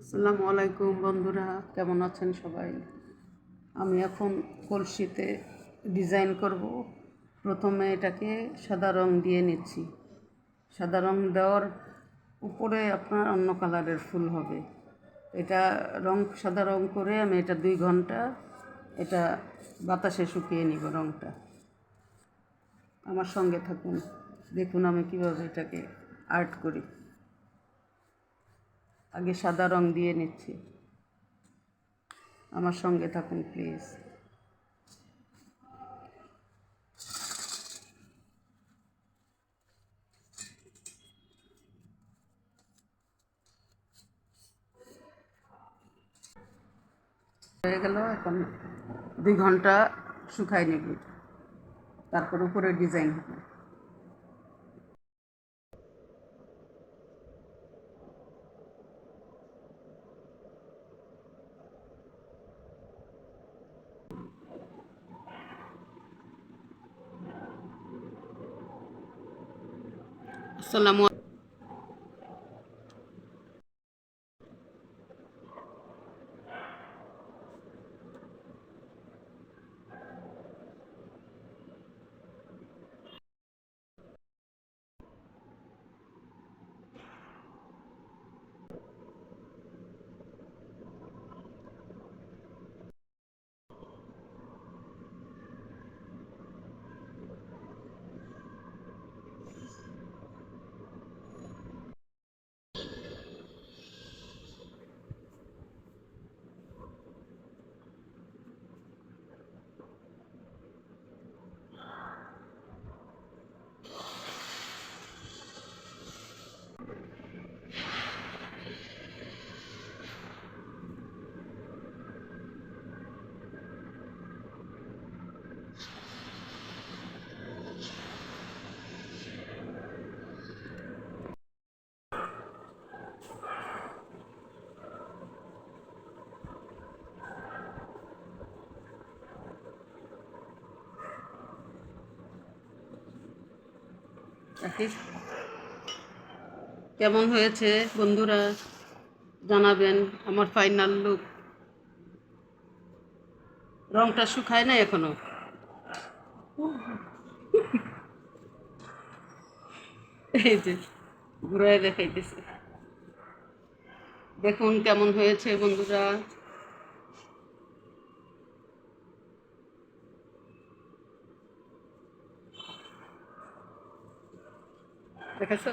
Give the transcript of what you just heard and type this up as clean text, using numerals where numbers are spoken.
আসসালামু আলাইকুম বন্ধুরা, কেমন আছেন সবাই? আমি এখন কলসিতে ডিজাইন করব। প্রথমে এটাকে সাদা রং দিয়ে নিচ্ছি। সাদা রং দেওয়ার উপরে আপনার অন্য কালারের ফুল হবে। এটা সাদা রং করে আমি এটা 2 ঘন্টা এটা বাতাসে শুকিয়ে নিব রংটা। আমার সঙ্গে থাকুন, দেখুন আমি কীভাবে এটাকে আর্ট করি। আগে সাদা রং দিয়ে নিচ্ছি, আমার সঙ্গে থাকুন প্লিজ। হয়ে গেল, এখন 2 ঘন্টা শুকাই নেব, তারপর উপরে ডিজাইন হবে। আসসালামু কেমন হয়েছে বন্ধুরা, জানাবেন। আমার ফাইনাল লুক, রংটা শুকায় না এখনো। এই যে ঘুরায় দেখাইতেছে, দেখুন কেমন হয়েছে বন্ধুরা। দেখেছো?